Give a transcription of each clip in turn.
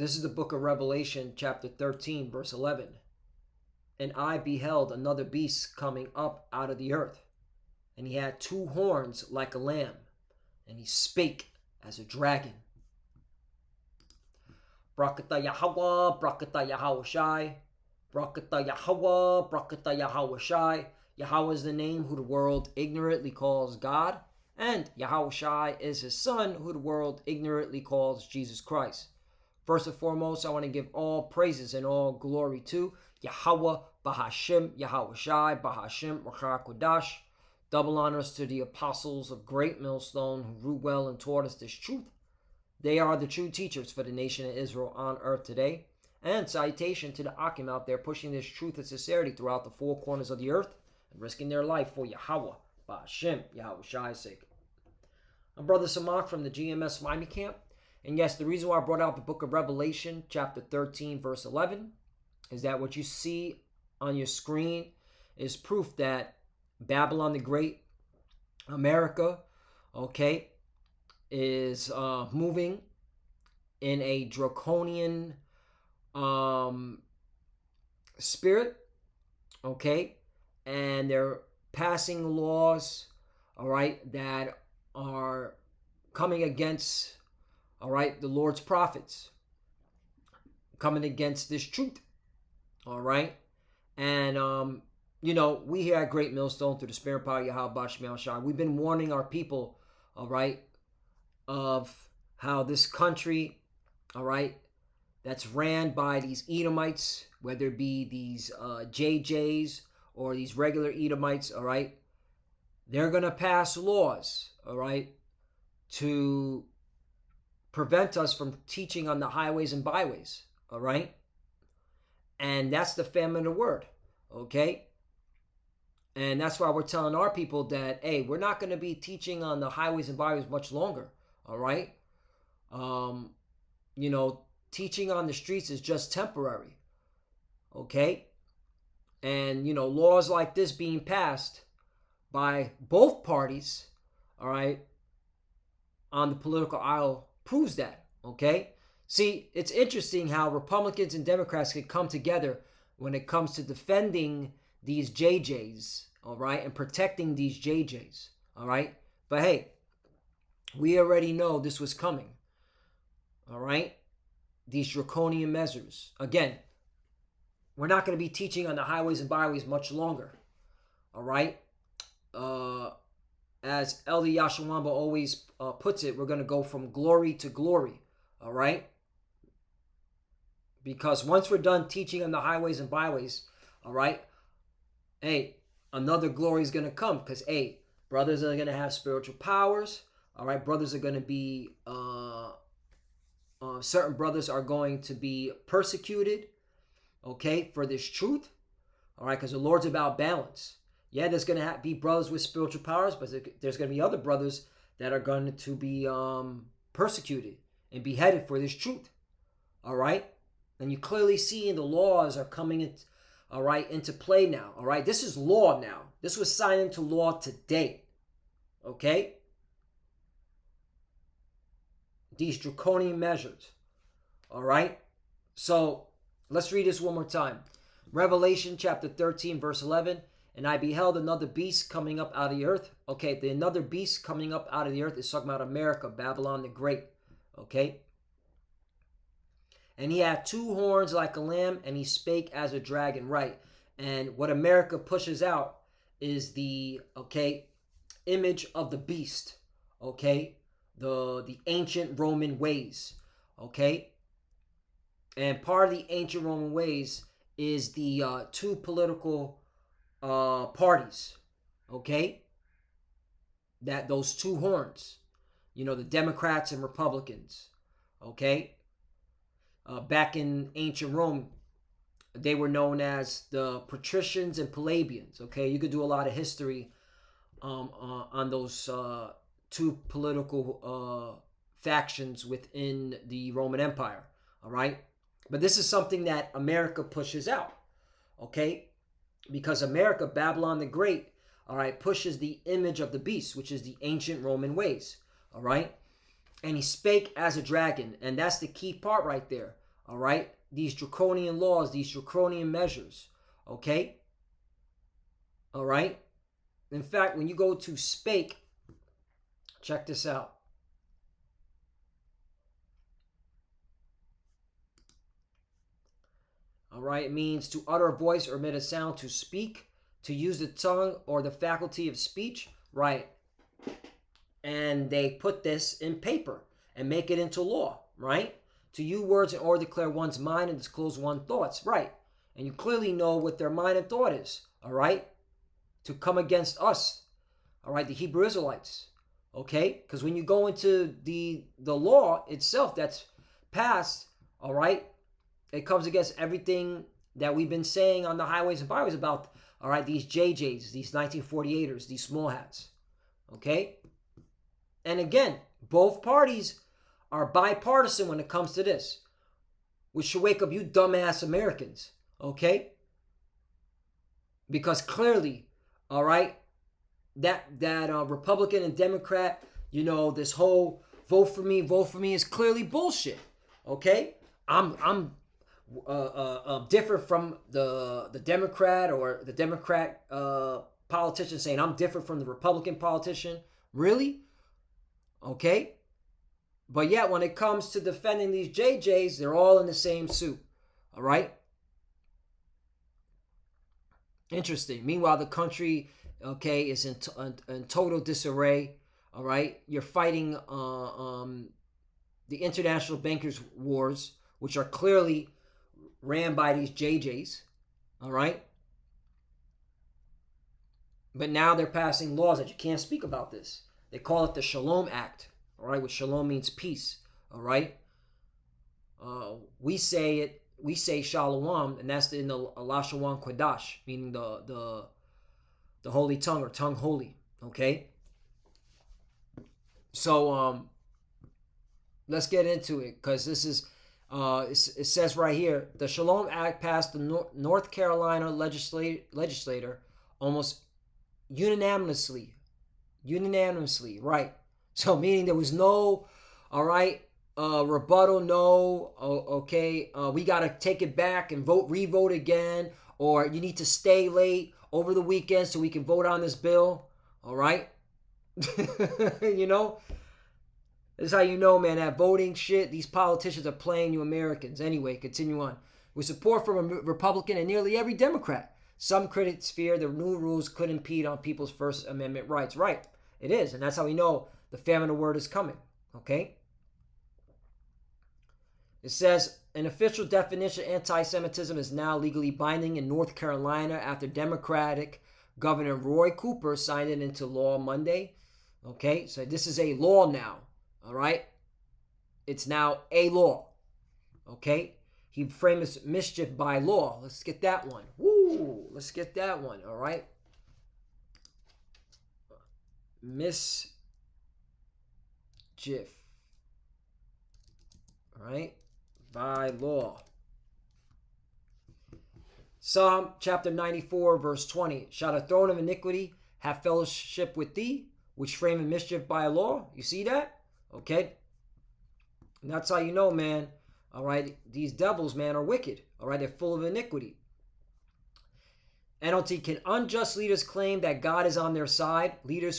This is the book of Revelation, chapter 13, verse 11. And I beheld another beast coming up out of the earth, and he had two horns like a lamb, and he spake as a dragon. Brakata Yahweh, Brakata Yahweh Shai, Brakata Yahweh, Brakata Yahweh Shai. Yahweh is the name who the world ignorantly calls God, and Yahweh Shai is his son who the world ignorantly calls Jesus Christ. First and foremost, I want to give all praises and all glory to Yahweh Bahashim, Yahweh Shai, Bahashim, Rachar Kodash. Double honors to the apostles of Great Millstone who ruled well and taught us this truth. They are the true teachers for the nation of Israel on earth today. And salutation to the Akim out there pushing this truth and sincerity throughout the four corners of the earth and risking their life for Yahweh, Ba'Hashem, Yahweh Shai's sake. I'm Brother Samak from the GMS Miami Camp. And yes, the reason why I brought out the book of Revelation, chapter 13, verse 11, is that what you see on your screen is proof that Babylon the Great, America, is moving in a draconian spirit, and they're passing laws, that are coming against, the Lord's prophets, coming against this truth, and we here at Great Millstone, through the spirit power of Yahweh Bashmi Shai, we've been warning our people, of how this country, that's ran by these Edomites, whether it be these JJs or these regular Edomites, they're going to pass laws, to prevent us from teaching on the highways and byways, and that's the famine of the word, and that's why we're telling our people that, hey, we're not going to be teaching on the highways and byways much longer, teaching on the streets is just temporary, and, laws like this being passed by both parties, on the political aisle proves that, See, it's interesting how Republicans and Democrats can come together when it comes to defending these JJs, and protecting these JJs, But hey, we already know this was coming, These draconian measures. Again, we're not going to be teaching on the highways and byways much longer, As Elder Yashawamba always puts it, we're going to go from glory to glory, Because once we're done teaching on the highways and byways, hey, another glory is going to come, because, hey, brothers are going to have spiritual powers, brothers are going to be, certain brothers are going to be persecuted, for this truth, because the Lord's about balance. Yeah, there's going to be brothers with spiritual powers, but there's going to be other brothers that are going to be persecuted and beheaded for this truth, And you clearly see the laws are coming into play now, This is law now. This was signed into law today, These draconian measures, So let's read this one more time. Revelation chapter 13, verse 11. And I beheld another beast coming up out of the earth. The another beast coming up out of the earth is talking about America, Babylon the Great, And he had two horns like a lamb, and he spake as a dragon, And what America pushes out is the, image of the beast, The ancient Roman ways, And part of the ancient Roman ways is the two political parties, that those two horns, the Democrats and Republicans, back in ancient Rome, they were known as the patricians and plebeians, You could do a lot of history on those two political factions within the Roman Empire, But this is something that America pushes out, Because America, Babylon the Great, pushes the image of the beast, which is the ancient Roman ways, And he spake as a dragon, and that's the key part right there, all right, these draconian laws, these draconian measures, okay? All right? In fact, when you go to Spake, check this out. All right, it means to utter a voice or emit a sound, to speak, to use the tongue or the faculty of speech, right? And they put this in paper and make it into law, right? To use words in order to declare one's mind and disclose one's thoughts, right? And you clearly know what their mind and thought is, all right? To come against us, all right, the Hebrew Israelites, okay? Because when you go into the law itself that's passed, all right, it comes against everything that we've been saying on the highways and byways about, all right, these JJs, these 1948ers, these small hats, okay? And again, both parties are bipartisan when it comes to this, which should wake up you dumbass Americans, okay? Because clearly, all right, that Republican and Democrat, you know, this whole vote for me is clearly bullshit, okay? I'm different from the Democrat or the Democrat politician saying I'm different from the Republican politician. Really? Okay? But yet when it comes to defending these JJs, they're all in the same suit. All right? Interesting. Meanwhile, the country, okay, is in total disarray. All right? You're fighting the international bankers' wars, which are clearly ran by these JJs, all right? But now they're passing laws that you can't speak about this. They call it the Shalom Act, all right, which Shalom means peace, all right? We say Shalom, and that's in the Lashon Kodash, meaning the holy tongue or tongue holy, okay? So let's get into it, because this is it says right here, the Shalom Act passed the North Carolina legislator almost unanimously, right? So meaning there was no, all right, rebuttal, no, okay, we got to take it back and re-vote again, or you need to stay late over the weekend so we can vote on this bill, all right? You know? This is how you know, man, that voting shit, these politicians are playing you Americans. Anyway, continue on. With support from a Republican and nearly every Democrat, some critics fear the new rules could impede on people's First Amendment rights. Right, it is, and that's how we know the famine of word is coming, okay? It says, an official definition of anti-Semitism is now legally binding in North Carolina after Democratic Governor Roy Cooper signed it into law Monday. Okay, so this is a law now. All right? It's now a law. Okay? He frames mischief by law. Let's get that one. Woo! Let's get that one. All right? Mischief. All right? By law. Psalm chapter 94, verse 20. Shall the throne of iniquity have fellowship with thee, which frame mischief by law? You see that? Okay? And that's how you know, man. All right? These devils, man, are wicked. All right? They're full of iniquity. NLT, can unjust leaders claim that God is on their side? Leaders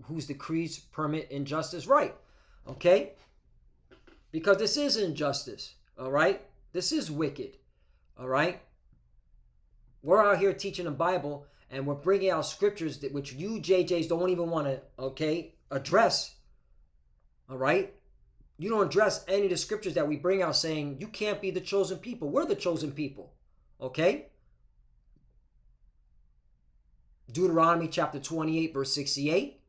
whose decrees permit injustice? Right. Okay? Because this is injustice. All right? This is wicked. All right? We're out here teaching the Bible, and we're bringing out scriptures which you JJs don't even want to, okay, address. All right? You don't address any of the scriptures that we bring out saying you can't be the chosen people. We're the chosen people. Okay? Deuteronomy chapter 28, verse 68.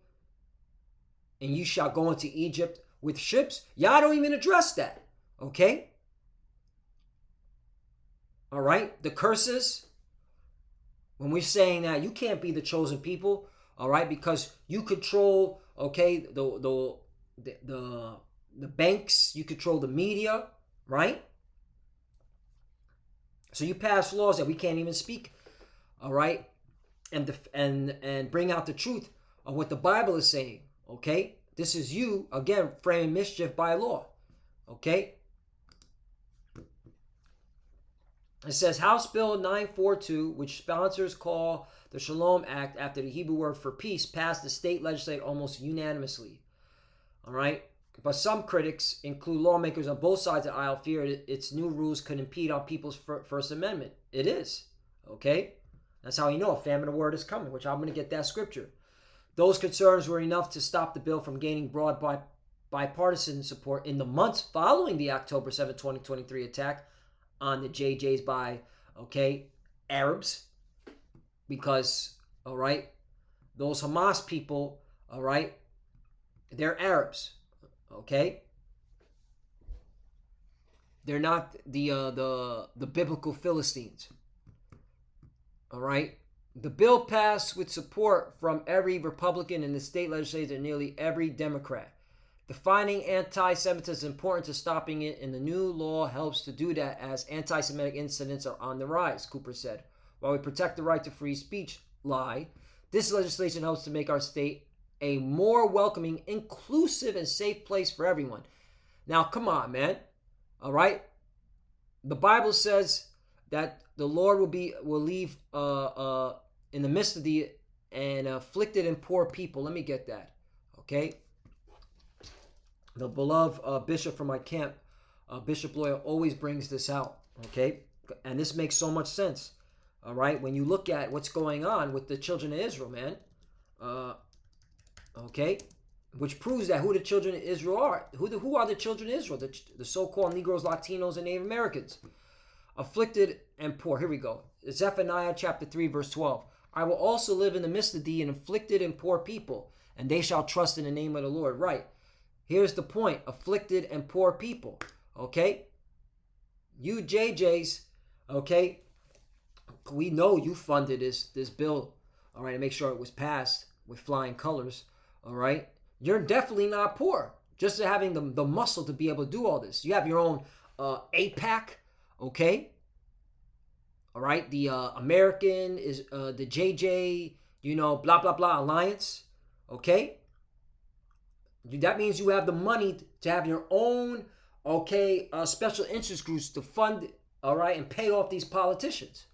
And you shall go into Egypt with ships. Y'all don't even address that. Okay? All right? The curses. When we're saying that you can't be the chosen people, all right, because you control, okay, the banks, you control the media, right? So you pass laws that we can't even speak, all right, and bring out the truth of what the Bible is saying, okay? This is you, again, framing mischief by law, okay? It says House Bill 942, which sponsors call the Shalom Act after the Hebrew word for peace, passed the state legislature almost unanimously. All right? But some critics, include lawmakers on both sides of the aisle, fear its new rules could impede on people's First Amendment. It is. Okay? That's how you know a famine of word is coming, which I'm going to get that scripture. Those concerns were enough to stop the bill from gaining broad bipartisan support in the months following the October 7, 2023 attack on the JJs by, Arabs. Because, all right, those Hamas people, all right, they're Arabs, okay? They're not the biblical Philistines, all right? The bill passed with support from every Republican in the state legislature and nearly every Democrat. Defining anti-Semitism is important to stopping it, and the new law helps to do that as anti-Semitic incidents are on the rise, Cooper said. While we protect the right to free speech, this legislation helps to make our state a more welcoming, inclusive, and safe place for everyone. Now, come on, man. All right? The Bible says that the Lord will leave in the midst of the afflicted and poor people. Let me get that. Okay? The beloved bishop from my camp, Bishop Lawyer, always brings this out. Okay? And this makes so much sense. All right? When you look at what's going on with the children of Israel, man. Okay? Which proves that who the children of Israel are. Who are the children of Israel? The so-called Negroes, Latinos, and Native Americans. Afflicted and poor. Here we go. Zephaniah chapter 3, verse 12. I will also live in the midst of thee, and afflicted and poor people, and they shall trust in the name of the Lord. Right. Here's the point. Afflicted and poor people. Okay? You JJs, okay? We know you funded this bill, all right, to make sure it was passed with flying colors, all right? You're definitely not poor. Just having the muscle to be able to do all this. You have your own APAC, okay? All right, the American is the JJ, blah, blah, blah alliance, okay? That means you have the money to have your own, special interest groups to fund, all right, and pay off these politicians.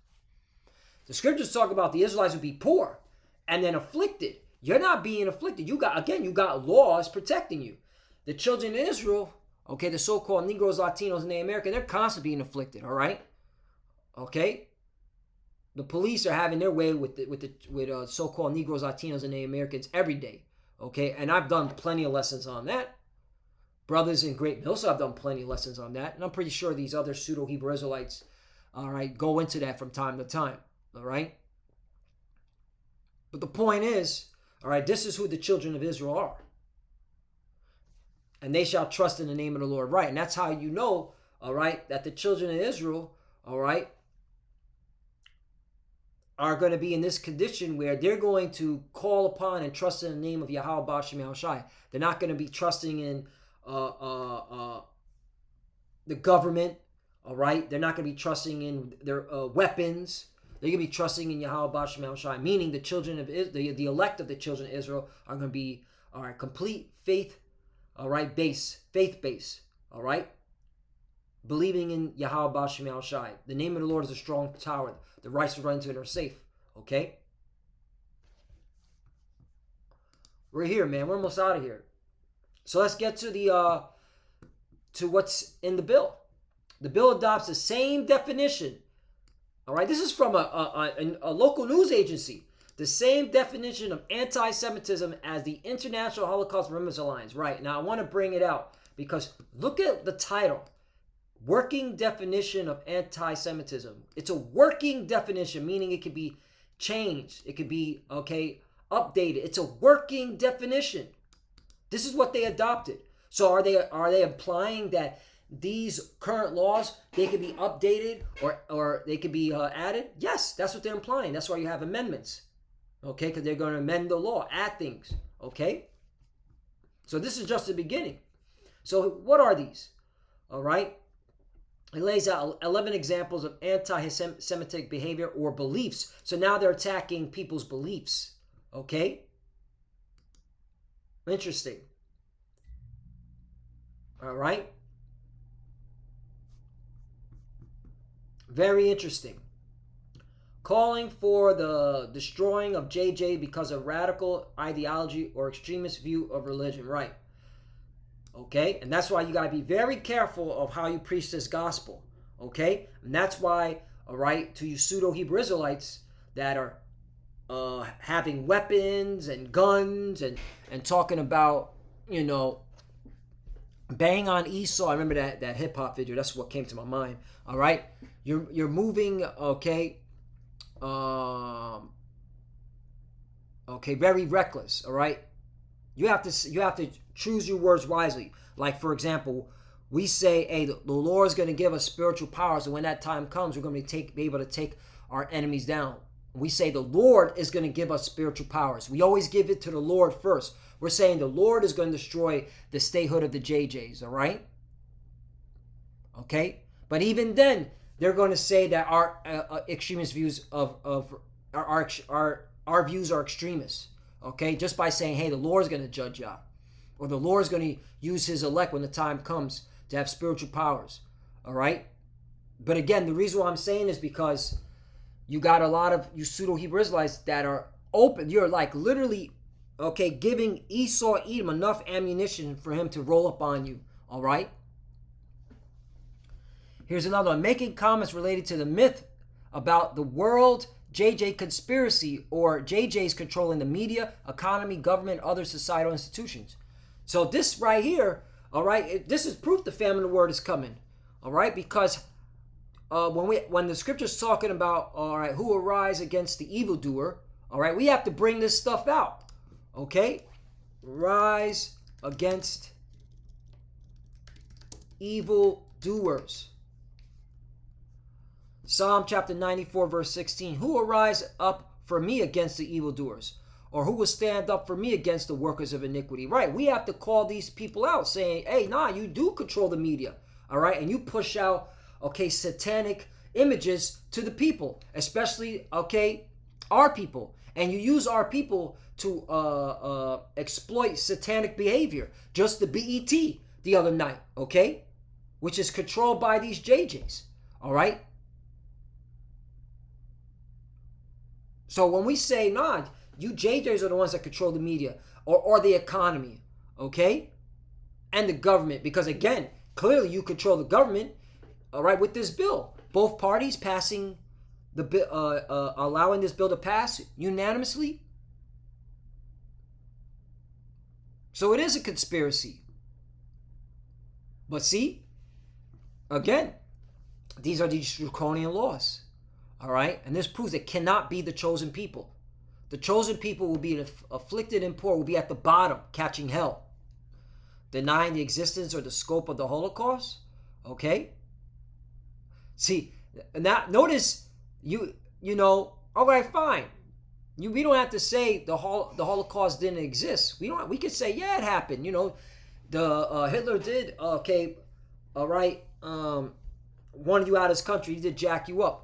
The scriptures talk about the Israelites would be poor and then afflicted. You're not being afflicted. You got laws protecting you. The children of Israel, okay, the so-called Negroes, Latinos, and Native American, they're constantly being afflicted, all right? Okay? The police are having their way with so-called Negroes, Latinos, and Native Americans every day, okay? And I've done plenty of lessons on that. Brothers in Great Mills, I've done plenty of lessons on that. And I'm pretty sure these other pseudo-Hebrew Israelites, all right, go into that from time to time, all right? But the point is, all right, this is who the children of Israel are. And they shall trust in the name of the Lord, right? And that's how you know, all right, that the children of Israel, all right, are going to be in this condition where they're going to call upon and trust in the name of Yahweh B'Shem Yahushai. They're not going to be trusting in the government, all right? They're not going to be trusting in their weapons. They're going to be trusting in Yahweh B'Shem Yahushai, meaning the children of the elect of the children of Israel are going to be, all right, complete faith, all right, faith base, all right? Believing in Yahweh B'Shem Yahushai. The name of the Lord is a strong tower. The righteous run into it and are safe, okay? We're here, man. We're almost out of here. So let's get to to what's in the bill. The bill adopts the same definition. All right, this is from a local news agency. The same definition of anti-Semitism as the International Holocaust Remembrance Alliance. Right, now I want to bring it out because look at the title. Working definition of anti-Semitism. It's a working definition, meaning it could be changed. It could be, updated. It's a working definition. This is what they adopted. So are they implying that these current laws, they could be updated or they could be added? Yes, that's what they're implying. That's why you have amendments. Okay, because they're going to amend the law, add things. Okay? So this is just the beginning. So what are these? All right? It lays out 11 examples of anti-Semitic behavior or beliefs. So now they're attacking people's beliefs. Okay? Interesting. All right? Very interesting. Calling for the destroying of JJ because of radical ideology or extremist view of religion. Right. Okay? And that's why you got to be very careful of how you preach this gospel. Okay? And that's why, all right, to you pseudo-Hebrew Israelites that are having weapons and guns and talking about, you know, bang on Esau. I remember that hip-hop video. That's what came to my mind. All right? You're moving, okay, very reckless, all right? You have to choose your words wisely. Like, for example, we say, hey, the Lord is going to give us spiritual powers, and when that time comes, we're going to be able to take our enemies down. We say the Lord is going to give us spiritual powers. We always give it to the Lord first. We're saying the Lord is going to destroy the statehood of the JJs, all right? Okay? But even then, they're going to say that our extremist views of our views are extremists, okay? Just by saying, hey, the Lord's going to judge y'all. Or the Lord's going to use his elect when the time comes to have spiritual powers, all right? But again, the reason why I'm saying is because you got a lot of you pseudo-Hebrew Israelites that are open. You're like literally, okay, giving Esau Edom enough ammunition for him to roll up on you, all right? Here's another one. Making comments related to the myth about the world JJ conspiracy or JJ's controlling the media, economy, government, other societal institutions. So this right here, all right, this is proof the famine of the word is coming, all right? Because when the scripture's talking about, all right, who arise against the evildoer, all right, we have to bring this stuff out, okay? Rise against evildoers. Psalm chapter 94, verse 16. Who will rise up for me against the evildoers? Or who will stand up for me against the workers of iniquity? Right, we have to call these people out saying, hey, nah, you do control the media, all right? And you push out, okay, satanic images to the people, especially, okay, our people. And you use our people to exploit satanic behavior. Just the BET the other night, okay? Which is controlled by these JJs, all right? So when we say, nah, you JJs are the ones that control the media or the economy, okay? And the government, because again, clearly you control the government, all right, with this bill. Both parties passing the bill, allowing this bill to pass unanimously. So it is a conspiracy. But see, again, these are these draconian laws, all right? And this proves it cannot be the chosen people. The chosen people will be afflicted and poor, will be at the bottom, catching hell, denying the existence or the scope of the Holocaust, okay? See, now notice you know, all right, fine. We don't have to say the Holocaust didn't exist. We could say, yeah, it happened. You know, the Hitler did, okay, all right, wanted you out of his country. He did jack you up.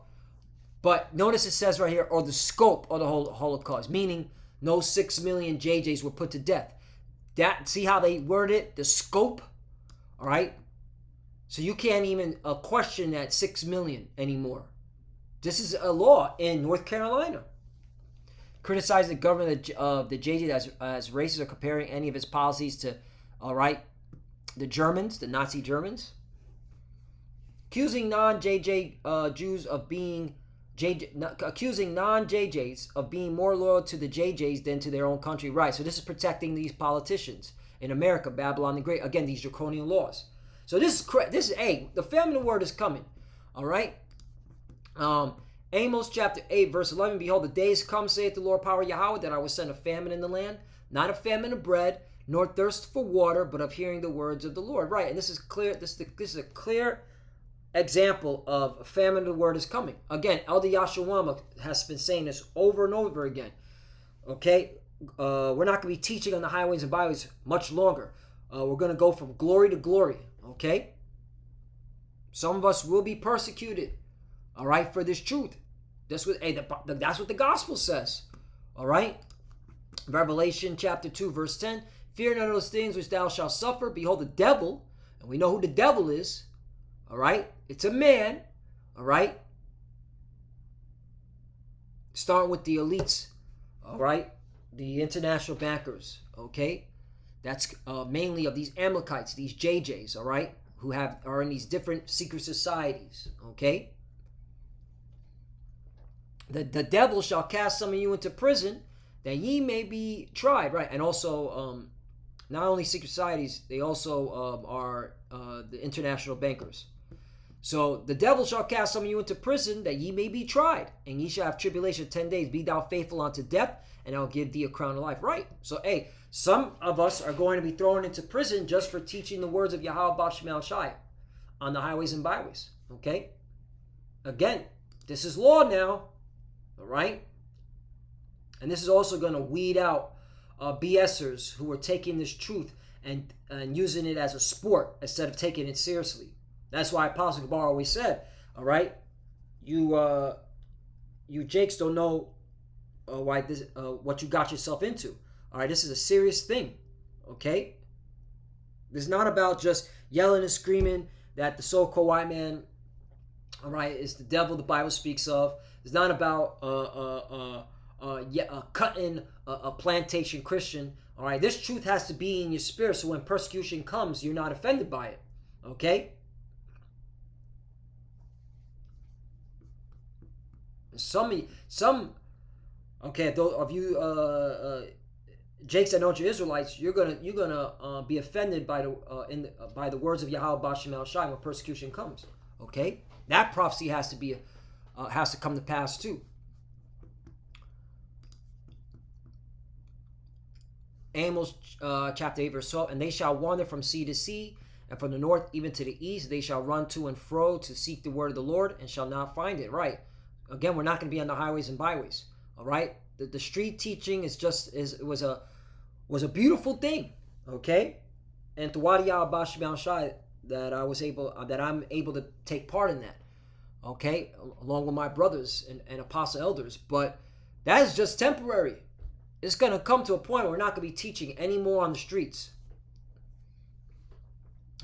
But notice it says right here, or the scope of the Holocaust, meaning no 6 million JJs were put to death. See how they word it? The scope, all right? So you can't even question that 6 million anymore. This is a law in North Carolina. Criticizing the government of the JJs as racist or comparing any of its policies to, all right, the Germans, the Nazi Germans. Accusing non-JJ Jews of being accusing non-JJs of being more loyal to the JJs than to their own country. Right, so this is protecting these politicians in America, Babylon the Great. Again, these draconian laws. So this is hey, the famine of the word is coming. All right. Amos chapter 8, verse 11. Behold, the days come, saith the Lord power Yahweh, that I will send a famine in the land, not a famine of bread, nor thirst for water, but of hearing the words of the Lord. Right, and this is clear. This is a clear example of famine of the word is coming. Again, Elder Yashawama has been saying this over and over again. Okay, we're not going to be teaching on the highways and byways much longer. We're going to go from glory to glory. Okay, some of us will be persecuted. All right, for this truth. That's what the gospel says. All right, Revelation chapter 2, verse 10. Fear none of those things which thou shalt suffer. Behold, the devil, and we know who the devil is. All right, it's a man. All right, starting with the elites, all right, the international bankers, okay, that's mainly of these Amalekites, these JJs, all right, who are in these different secret societies, okay. The devil shall cast some of you into prison, that ye may be tried, right, and also not only secret societies, they also are the international bankers. So the devil shall cast some of you into prison, that ye may be tried, and ye shall have tribulation 10 days. Be thou faithful unto death, and I'll give thee a crown of life. Right. So, hey, some of us are going to be thrown into prison just for teaching the words of Yahweh Bashim Shai on the highways and byways. Okay. Again, this is law now. All right. And this is also going to weed out BSers who are taking this truth and using it as a sport instead of taking it seriously. That's why Apostle Gabar always said, all right, you Jakes don't know why this what you got yourself into. All right, this is a serious thing. Okay, this is not about just yelling and screaming that the so-called white man, all right, is the devil the Bible speaks of. It's not about cutting a plantation Christian. All right, this truth has to be in your spirit, so when persecution comes, you're not offended by it. Okay. Some, okay, those of you Jakes that know you're Israelites, you're gonna be offended by the words of Yahweh Bashim El Shai when persecution comes. Okay, that prophecy has to come to pass too. Amos chapter 8 verse 12, and they shall wander from sea to sea, and from the north even to the east. They shall run to and fro to seek the word of the Lord, and shall not find it. Right. Again, we're not going to be on the highways and byways. All right, the street teaching was a beautiful thing. Okay, and to Wadiyah Bashim Shai that I'm able to take part in that. Okay, along with my brothers and apostle elders, but that is just temporary. It's going to come to a point where we're not going to be teaching anymore on the streets.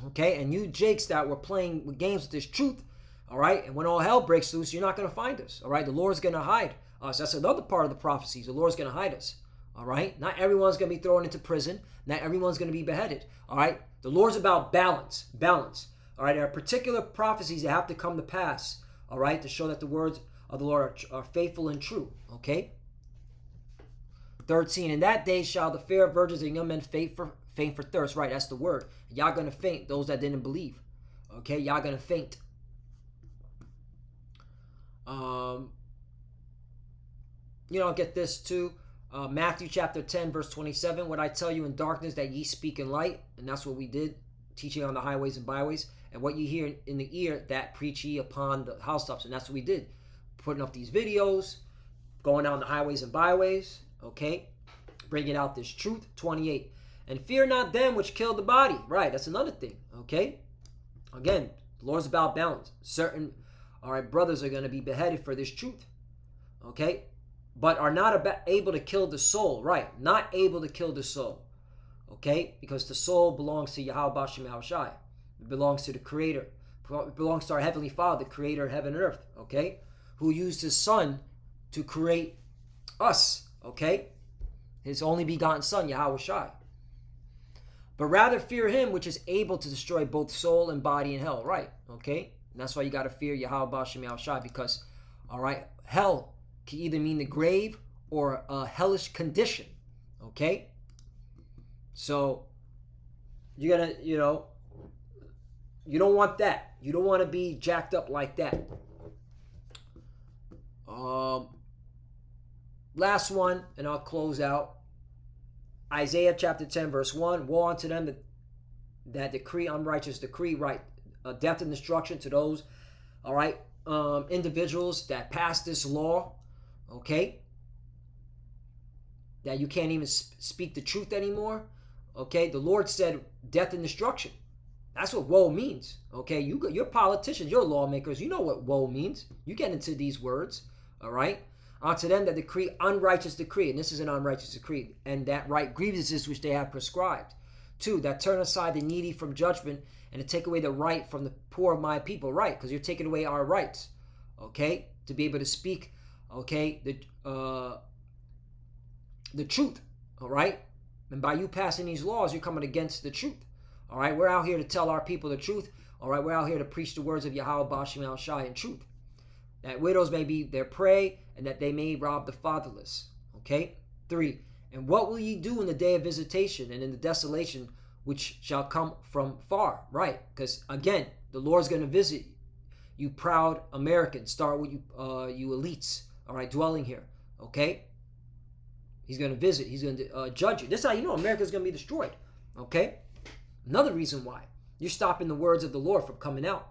Okay, and you Jakes that were playing with games with this truth. All right, and when all hell breaks loose, you're not going to find us. All right, the Lord's going to hide us. That's another part of the prophecies. The Lord's going to hide us. All right, not everyone's going to be thrown into prison. Not everyone's going to be beheaded. All right, the Lord's about balance. All right, there are particular prophecies that have to come to pass. All right, to show that the words of the Lord are faithful and true. Okay. 13, in that day shall the fair virgins and young men faint for thirst. Right, that's the word. Y'all going to faint, those that didn't believe. Okay, y'all going to faint. Get this too. Matthew chapter 10 verse 27. What I tell you in darkness, that ye speak in light. And that's what we did, teaching on the highways and byways. And what you hear in the ear, that preach ye upon the housetops. And that's what we did, putting up these videos, going down the highways and byways. Okay, bringing out this truth. 28, and fear not them which kill the body. Right, that's another thing. Okay, again, the Lord's about balance. Certain, all right, brothers are going to be beheaded for this truth. Okay, but are not able to kill the soul. Right, not able to kill the soul. Okay, because the soul belongs to Yahweh Bashim El Shai. It belongs to the Creator. It belongs to our Heavenly Father, the Creator of heaven and earth. Okay, who used His Son to create us. Okay, His only begotten Son, Yahweh Shai. But rather fear Him which is able to destroy both soul and body in hell. Right, okay, and that's why you got to fear Yahweh Bashim El Shai, because, all right, hell can either mean the grave or a hellish condition. Okay, so you gotta, you don't want that. You don't want to be jacked up like that. Last one, and I'll close out. Isaiah chapter 10, verse 1. Woe unto them that decree unrighteous decree, right? Death and destruction to those, all right, individuals that pass this law, okay? That you can't even speak the truth anymore, okay? The Lord said death and destruction. That's what woe means, okay? You're politicians, you're lawmakers. You know what woe means. You get into these words, all right? Unto them that decree unrighteous decree, and this is an unrighteous decree, and that right grievances which they have prescribed. 2, that turn aside the needy from judgment, and to take away the right from the poor of my people. Right, because you're taking away our rights, okay, to be able to speak okay, the truth, all right? And by you passing these laws, you're coming against the truth, all right? We're out here to tell our people the truth, all right? We're out here to preach the words of Yahweh Bashim Al Shai in truth, that widows may be their prey and that they may rob the fatherless, okay? 3, and what will ye do in the day of visitation and in the desolation which shall come from far, right? Because again, the Lord's going to visit you proud Americans, start with you elites, all right, dwelling here, okay? He's going to visit. He's going to judge you. This is how you know America's going to be destroyed, okay? Another reason why. You're stopping the words of the Lord from coming out.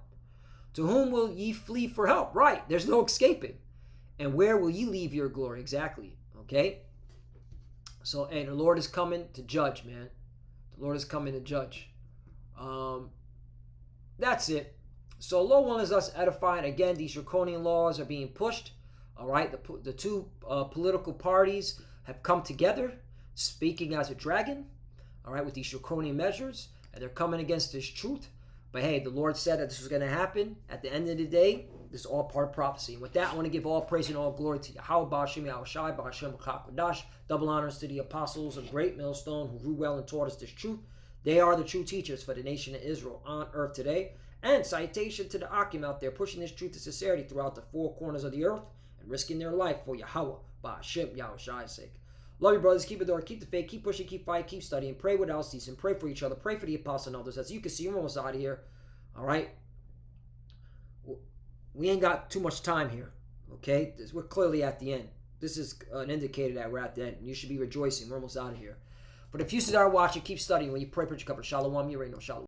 To whom will ye flee for help? Right, there's no escaping. And where will ye leave your glory? Exactly, okay? So, and the Lord is coming to judge, man. The Lord is coming to judge. That's it. So, Lord wants us edifying. Again, these draconian laws are being pushed. All right, the two political parties have come together, speaking as a dragon. All right, with these draconian measures, and they're coming against this truth. But hey, the Lord said that this was going to happen. At the end of the day, this is all part of prophecy. And with that, I want to give all praise and all glory to Yahweh Ba'ashem Yahushai Ba'ashem Chakadash. Double honors to the apostles of Great Millstone who grew well and taught us this truth. They are the true teachers for the nation of Israel on earth today. And citation to the Akim out there pushing this truth to sincerity throughout the four corners of the earth and risking their life for Yahweh Ba'ashem Yahushai's sake. Love you, brothers. Keep it door. Keep the faith. Keep pushing. Keep fighting. Keep studying. Pray without ceasing. Pray for each other. Pray for the apostles and others. As you can see, we're almost out of here. All right? We ain't got too much time here. Okay? We're clearly at the end. This is an indicator that we're at the end. You should be rejoicing. We're almost out of here. For the few that are watching, keep studying. When you pray, put your cover. Shalom. You already know. Shalom.